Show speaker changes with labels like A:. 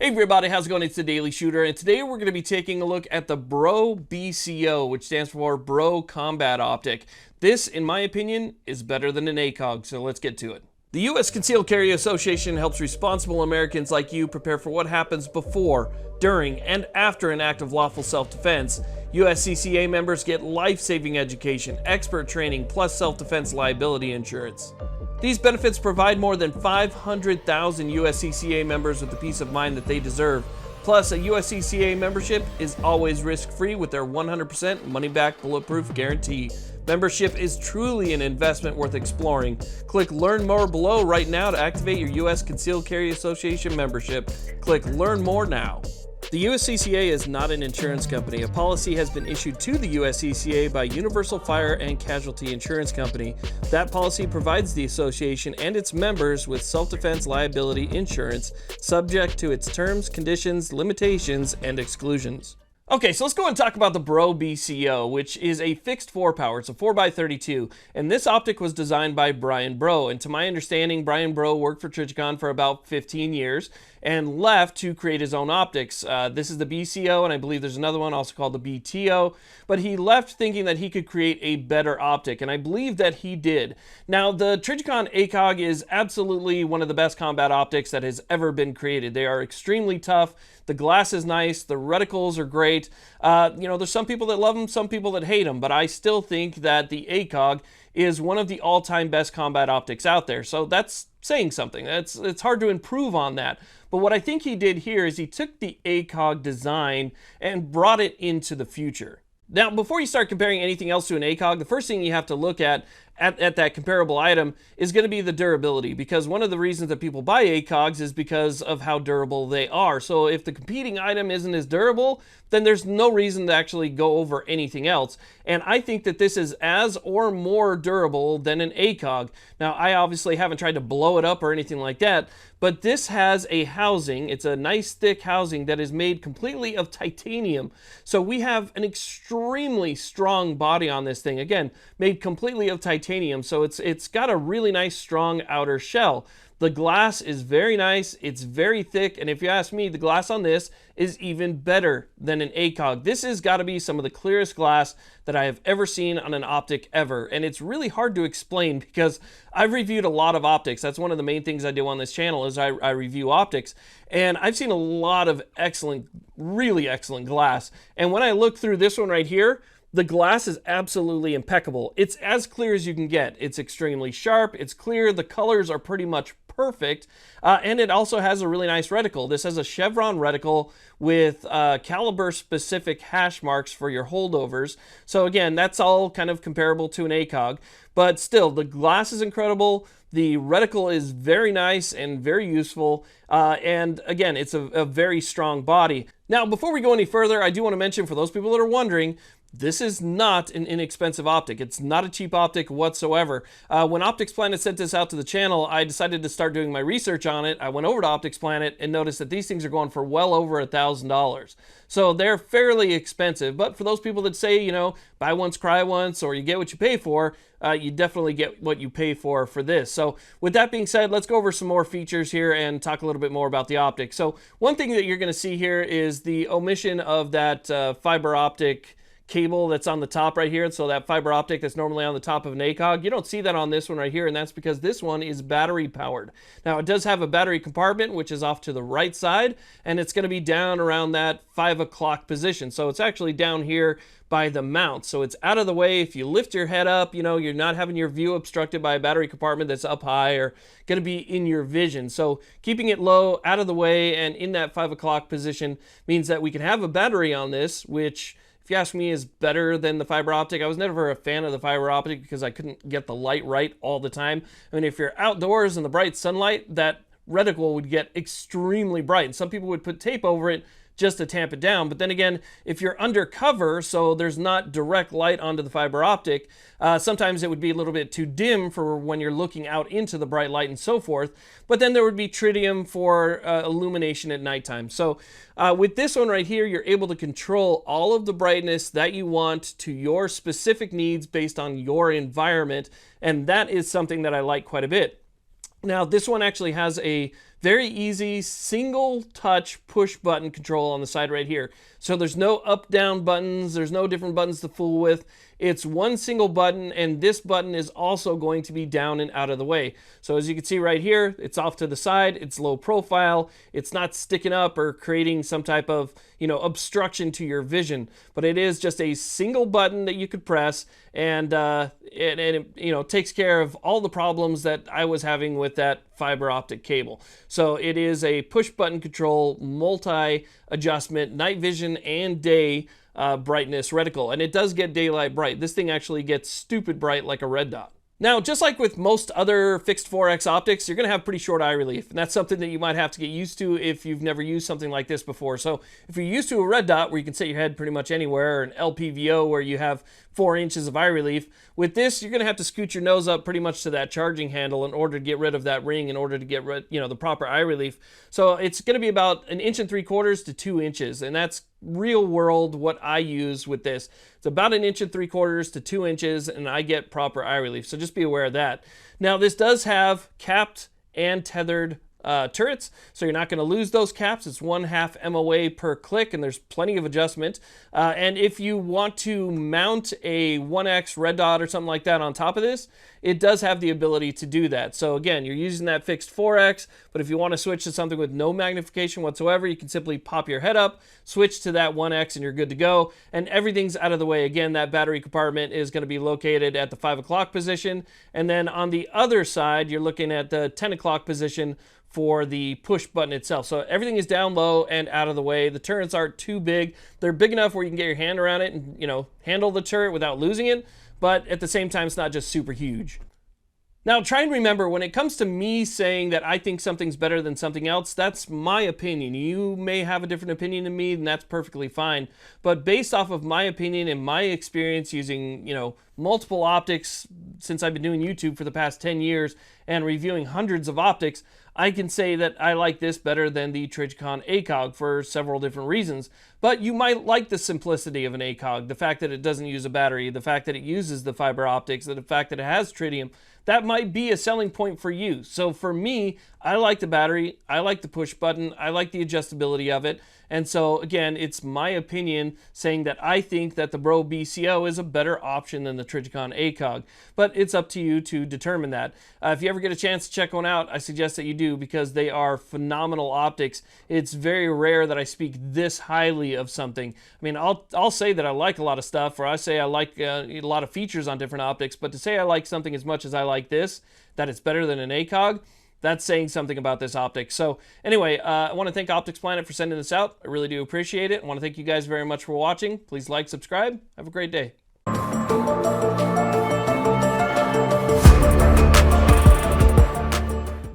A: Hey everybody, how's it going? It's the Daily Shooter, and today we're going to be taking a look at the Browe BCO, which stands for Browe Combat Optic. This, in my opinion, is better than an ACOG, so let's get to it. The U.S. Concealed Carry Association helps responsible Americans like you prepare for what happens before, during, and after an act of lawful self-defense. USCCA members get life-saving education, expert training, plus self-defense liability insurance. These benefits provide more than 500,000 USCCA members with the peace of mind that they deserve. Plus, a USCCA membership is always risk-free with their 100% money-back bulletproof guarantee. Membership is truly an investment worth exploring. Click Learn More below right now to activate your U.S. Concealed Carry Association membership. Click Learn More now. The USCCA is not an insurance company. A policy has been issued to the USCCA by Universal Fire and Casualty Insurance Company. That policy provides the association and its members with self-defense liability insurance, subject to its terms, conditions, limitations, and exclusions. Okay, so let's go and talk about the Browe BCO, which is a fixed 4-power. It's a 4x32, and this optic was designed by Brian Browe. And to my understanding, Brian Browe worked for Trijicon for about 15 years and left to create his own optics. This is the BCO, and I believe there's another one also called the BTO, but he left thinking that he could create a better optic, and I believe that he did. Now, the Trijicon ACOG is absolutely one of the best combat optics that has ever been created. They are extremely tough. The glass is nice. The reticles are great. There's some people that love them, some people that hate them, but I still think that the ACOG is one of the all-time best combat optics out there. So that's saying something. It's hard to improve on that. But what I think he did here is he took the ACOG design and brought it into the future. Now, before you start comparing anything else to an ACOG, the first thing you have to look at that comparable item is going to be the durability, because one of the reasons that people buy ACOGs is because of how durable they are. So if the competing item isn't as durable, then there's no reason to actually go over anything else. And I think that this is as or more durable than an ACOG. Now, I obviously haven't tried to blow it up or anything like that, but this has a housing. It's a nice thick housing that is made completely of titanium. So we have an extremely strong body on this thing. Again, made completely of titanium. So it's got a really nice strong outer shell. The glass is very nice, it's very thick, and if you ask me, the glass on this is even better than an ACOG. This has got to be some of the clearest glass that I have ever seen on an optic ever, and it's really hard to explain because I've reviewed a lot of optics. That's one of the main things I do on this channel is I review optics, and I've seen a lot of excellent, really excellent glass. And when I look through this one right here, the glass is absolutely impeccable. It's as clear as you can get. It's extremely sharp, it's clear, the colors are pretty much perfect, and it also has a really nice reticle. This has a chevron reticle with caliber specific hash marks for your holdovers. So again, that's all kind of comparable to an ACOG, but still the glass is incredible. The reticle is very nice and very useful, and again, it's a very strong body. Now, before we go any further, I do want to mention, for those people that are wondering, this is not an inexpensive optic. It's not a cheap optic whatsoever. When Optics Planet sent this out to the channel, I decided to start doing my research on it. I went over to Optics Planet and noticed that these things are going for well over $1,000. So they're fairly expensive, but for those people that say, you know, buy once, cry once, or you get what you pay for, you definitely get what you pay for this. So with that being said, let's go over some more features here and talk a little bit more about the optic. So one thing that you're going to see here is the omission of that fiber optic cable that's on the top right here. So that fiber optic that's normally on the top of an ACOG, you don't see that on this one right here, and that's because this one is battery powered. Now, it does have a battery compartment, which is off to the right side, and it's going to be down around that 5 o'clock position. So it's actually down here by the mount. So it's out of the way. If you lift your head up, you know, you're not having your view obstructed by a battery compartment that's up high or going to be in your vision. So keeping it low, out of the way, and in that 5 o'clock position means that we can have a battery on this, which, if you ask me, is better than the fiber optic. I was never a fan of the fiber optic because I couldn't get the light right all the time. I mean, if you're outdoors in the bright sunlight, that reticle would get extremely bright, and some people would put tape over it just to tamp it down. But then again, if you're undercover, so there's not direct light onto the fiber optic, sometimes it would be a little bit too dim for when you're looking out into the bright light and so forth. But then there would be tritium for illumination at nighttime. So with this one right here, you're able to control all of the brightness that you want to your specific needs based on your environment. And that is something that I like quite a bit. Now, this one actually has a Very easy, single touch push button control on the side right here. So there's no up down buttons, there's no different buttons to fool with. It's one single button, and this button is also going to be down and out of the way. So as you can see right here, it's off to the side, it's low profile, it's not sticking up or creating some type of, obstruction to your vision, but it is just a single button that you could press, and it takes care of all the problems that I was having with that fiber optic cable. So it is a push button control, multi adjustment, night vision and day brightness reticle, and it does get daylight bright. This thing actually gets stupid bright like a red dot. Now, just like with most other fixed 4X optics, you're going to have pretty short eye relief, and that's something that you might have to get used to if you've never used something like this before. So if you're used to a red dot where you can set your head pretty much anywhere, or an LPVO where you have 4 inches of eye relief, with this you're going to have to scoot your nose up pretty much to that charging handle in order to get rid of that ring, in order to get rid, the proper eye relief. So it's going to be about 1.75 inches to 2 inches, and that's real world what I use with this. It's about 1.75 inches to 2 inches, and I get proper eye relief. So just be aware of that. Now, this does have capped and tethered turrets, so you're not going to lose those caps. It's 1/2 MOA per click, and there's plenty of adjustment. And if you want to mount a 1X red dot or something like that on top of this, it does have the ability to do that. So again, you're using that fixed 4X, but if you want to switch to something with no magnification whatsoever, you can simply pop your head up, switch to that 1X, and you're good to go. And everything's out of the way. Again, that battery compartment is going to be located at the 5 o'clock position. And then on the other side, you're looking at the 10 o'clock position for the push button itself. So everything is down low and out of the way. The turrets aren't too big. They're big enough where you can get your hand around it and, handle the turret without losing it. But at the same time, it's not just super huge. Now, try and remember, when it comes to me saying that I think something's better than something else, that's my opinion. You may have a different opinion than me, and that's perfectly fine. But based off of my opinion and my experience using, multiple optics since I've been doing YouTube for the past 10 years and reviewing hundreds of optics, I can say that I like this better than the Trijicon ACOG for several different reasons. But you might like the simplicity of an ACOG, the fact that it doesn't use a battery, the fact that it uses the fiber optics, the fact that it has tritium. That might be a selling point for you. So for me, I like the battery, I like the push button, I like the adjustability of it. And so again, it's my opinion saying that I think that the Browe BCO is a better option than the Trijicon ACOG. But it's up to you to determine that. If you ever get a chance to check one out, I suggest that you do, because they are phenomenal optics. It's very rare that I speak this highly of something. I mean, I'll say that I like a lot of stuff, or I say I like a lot of features on different optics, but to say I like something as much as I like this, that it's better than an ACOG, that's saying something about this optic. So anyway, I want to thank Optics Planet for sending this out. I really do appreciate it. I want to thank you guys very much for watching. Please like, subscribe. Have a great day.